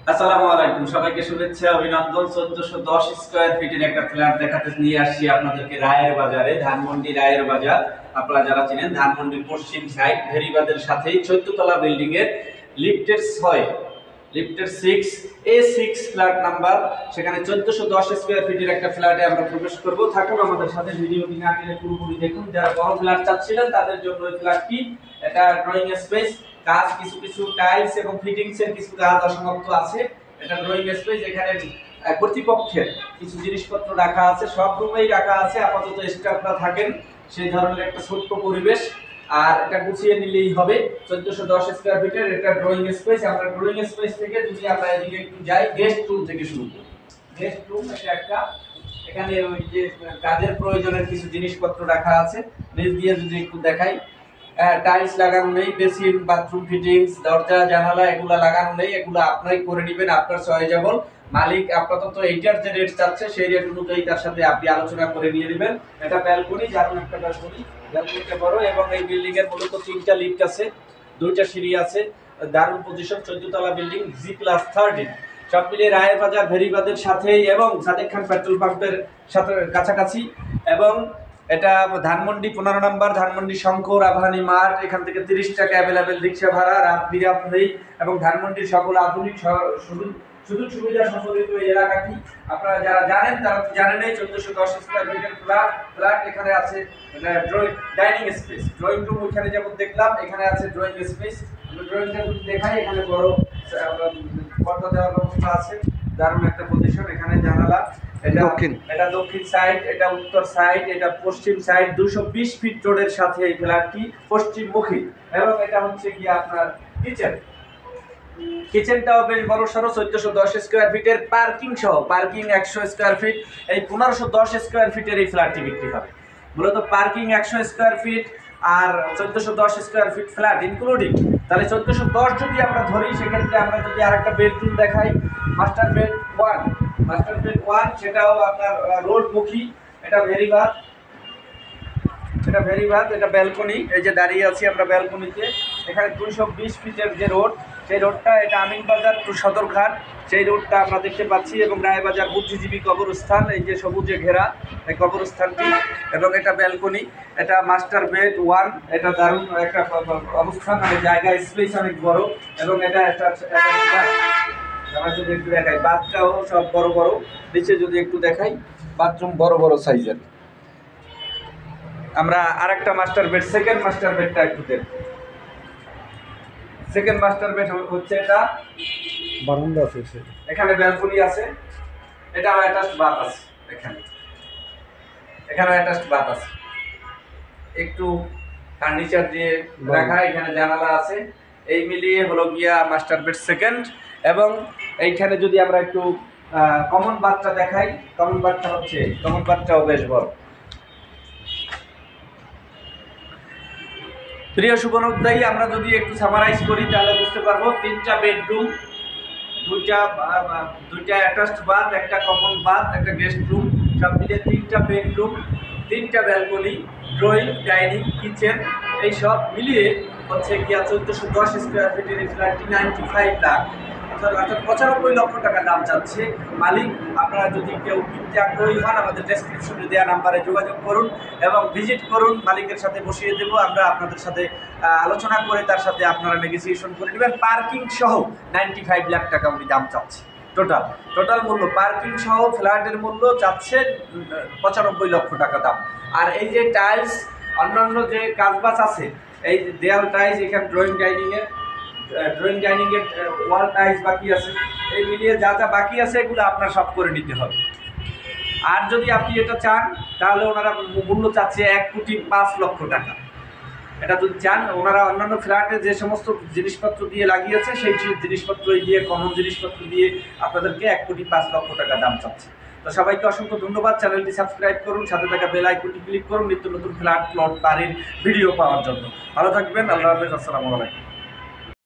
আসসালামু আলাইকুম, সবাইকে শুভেচ্ছা অভিনন্দন। 1410 স্কয়ার ফিটের একটা ফ্ল্যাট দেখাতে নিয়ে আসছি আপনাদেরকে রায়ের বাজারে, ধানমন্ডি রায়ের বাজার। আপনারা যারা চিনেন, ধানমন্ডির পশ্চিম সাইড ভেরিবাদের সাথেই 14 তলা বিল্ডিং এর লিফটের 6, লিফটের 6 A6 ফ্ল্যাট নাম্বার। সেখানে 1410 স্কয়ার ফিটের একটা ফ্ল্যাটে আমরা প্রবেশ করব। থাকুন আমাদের সাথে, ভিডিওটি না টেনে পুরোপুরি দেখুন। যারা বড় ফ্ল্যাট চাচ্ছিলেন তাদের জন্য এই ফ্ল্যাটটি। এটা ড্রয়িং স্পেস, কাজ কিছু কিছু টাইলস এবং ফিটিংস এর কিছু কাজ অসমাপ্ত আছে। এটা ড্রয়িং স্পেস, এখানে কর্তৃপক্ষের কিছু জিনিসপত্র রাখা আছে, সব রুমেই রাখা আছে। আপাতত স্টাফরা থাকেন, সেই ধরনের একটা ছোট্ট পরিবেশ। আর এটা গুছিয়ে নিলেই হবে। 1410 স্কয়ার ফিটের এটা ড্রয়িং স্পেস। আমরা ড্রয়িং স্পেস থেকে যদি আমরা এদিকে একটু যাই, গেস্ট রুম থেকে শুরু করি। গেস্ট রুম এটা একটা, এখানে ওই যে কাজের প্রয়োজনের কিছু জিনিসপত্র রাখা আছে। নিচ দিয়ে যদি একটু দেখাই, টাইলস লাগানো নেই, বেসিন বাথরুম ফিটিংস দরজা জানালা এগুলা লাগানো নেই, এগুলো আপনারাই করে নেবেন, আপনার চয়েজেবল। মালিক আপাতত এইটার যে রেট চাচ্ছে সেই রেট অনুযায়ী তার সাথে আপনি আলোচনা করে নিয়ে নেবেন। এটা ব্যালকনি, দারুণ একটা ব্যালকনি, ব্যালকনিটা বড়। এবং এই বিল্ডিং এর মূলত 3টা লিফট আছে, 2টা সিঁড়ি আছে। দারুণ পজিশন, 14 তলা বিল্ডিং, G+13। সব মিলিয়ে রায়ের বাজার ভেরিবাদের সাথেই এবং সাদেক খান পেট্রোল পাম্পের সাথে কাছাকাছি। এবং এটা ধানমন্ডি 15 নম্বর, ধানমন্ডি শঙ্কর আভানি মাঠ। এখান থেকে 30 টাকা অ্যাভেলেবেল রিক্সা ভাড়া, রাত বিরাত নেই। এবং ধানমন্ডির সকল আধুনিক সুযোগ সুবিধা সম্বলিত এই এলাকাটি আপনারা যারা জানেন তারা তো জানেনই। 1410 স্কয়ার ফিটের ফ্ল্যাট। এখানে আছে ডাইনিং স্পেস, ড্রয়িং রুম ওইখানে যেমন দেখলাম, এখানে আছে ড্রয়িং স্পেস। আমরা ড্রয়িংটা যদি দেখাই, এখানে বড় পর্দা দেওয়ার ব্যবস্থা আছে, দারুণ একটা পজিশন। এখানে জানালা, এটা দক্ষিণ সাইড, এটা উত্তর সাইড, এটা পশ্চিম সাইড। 220 ফিট রোডের সাথে এই ফ্ল্যাটটি পশ্চিমমুখী। এবং এটা হচ্ছে কি আপনার কিচেনটাও বেশ বড় সড়ো। 1410 স্কয়ার ফিটের পার্কিং সহ, পার্কিং 100 স্কয়ার ফিট। এই 1510 স্কয়ার ফিটের এই ফ্ল্যাটটি বিক্রি হবে। মূলত পার্কিং 100 স্কয়ার ফিট আর 1410 স্কয়ার ফিট ফ্ল্যাট ইনক্লুডিং। তাহলে 1410 যদি আমরা ধরি, সেক্ষেত্রে আমরা যদি আরেকটা বেডরুম দেখাই, মাস্টার বেড 1, মাস্টার বেড 1, সেটাও আপনার রোডমুখী। এটা ভেরিবাদ, এটা ব্যালকনি। এই যে দাঁড়িয়ে আছি আমরা ব্যালকনিতে। এখানে 220 ফিটের যে রোড, সেই রোডটা, এটা আমিনবাজার টু সদরঘাট, সেই রোডটা আমরা দেখতে পাচ্ছি। এবং রায়বাজার বুদ্ধিজীবী কবরস্থান, এই যে সবুজে ঘেরা এই কবরস্থানটি। এবং এটা ব্যালকনি, এটা মাস্টার বেড 1। এটা দারুণ একটা অবস্থান, মানে জায়গা স্পেস অনেক বড়। এবং এটা আমরা যদি একটু দেখাই, বাথটাও সব বড় বড়। নিচে যদি একটু দেখাই, বাথরুম বড় বড় সাইজের। আমরা আরেকটা মাস্টার বেড, সেকেন্ড মাস্টার বেডটা একটু দেখব। সেকেন্ড মাস্টার বেড হচ্ছে এটা, বারান্দা আছে, এখানে ব্যালকনি আছে, এটা অ্যাটাচড বাথ আছে। এখানে অ্যাটাচড বাথ আছে, একটু ফার্নিচার দিয়ে রাখা। এখানে জানালা আছে। এই মিলিয়ে হলো গিয়া মাস্টার বেড সেকেন্ড। এবং এইখানে যদি আমরা একটু কমন বাথটা দেখাই, কমন বাথটাও বেশ বড়। প্রিয় শুভনোদ্দায়ী, আমরা যদি একটু সামারাইজ করি তাহলে বুঝতে পারবো, 3টা বেডরুম, দুইটা অ্যাটাচড বাথ, একটা কমন বাথ, একটা গেস্ট রুম, সব মিলিয়ে 3টা বেডরুম, 3টা ব্যালকনি, ড্রয়িং, ডাইনিং, কিচেন, এই সব মিলিয়ে হচ্ছে গিয়া 1410 স্কয়ার ফিটের এই ফ্ল্যাটটি 95 লাখ, অর্থাৎ 95 লক্ষ টাকা দাম চাচ্ছে মালিক। আপনারা যদি কেউ কিনতে আগ্রহী হন, আমাদের ডেসক্রিপশনে দেওয়া নাম্বারে যোগাযোগ করুন এবং ভিজিট করুন। মালিকের সাথে বসিয়ে দেবো আমরা, আপনাদের সাথে আলোচনা করে তার সাথে আপনারা নেগোসিয়েশন করে নেবেন। পার্কিং সহ 95 লাখ টাকা উনি দাম চাচ্ছে। টোটাল মূল্য পার্কিং সহ ফ্ল্যাটের মূল্য চাচ্ছে 95 লক্ষ টাকা দাম। আর এই যে টাইলস, অন্যান্য যে কাজবাজ আছে, এই দেয়াল টাইলস, এখানে ড্রয়িং ডাইনিংয়ের ওয়াল টাইলস বাকি আছে, এই মিলিয়ে যা যা বাকি আছে এগুলো আপনার সব করে নিতে হবে। আর যদি আপনি এটা চান, তাহলে ওনারা মূল্য চাচ্ছে 1,05,00,000 টাকা। এটা যদি চান, ওনারা অন্যান্য ফ্ল্যাটে যে সমস্ত জিনিসপত্র দিয়ে লাগিয়েছে, সেই জিনিসপত্র দিয়ে, কমন জিনিসপত্র দিয়ে আপনাদেরকে 1,05,00,000 টাকা দাম চাচ্ছে। তো সবাইকে অসংখ্য ধন্যবাদ। চ্যানেলটি সাবস্ক্রাইব করুন, সাথে থাকা বেল আইকনটি ক্লিক করুন নিত্য নতুন ফ্ল্যাট প্লট বাড়ির ভিডিও পাওয়ার জন্য। ভালো থাকবেন, আল্লাহ হাফেজ, আসসালামু আলাইকুম।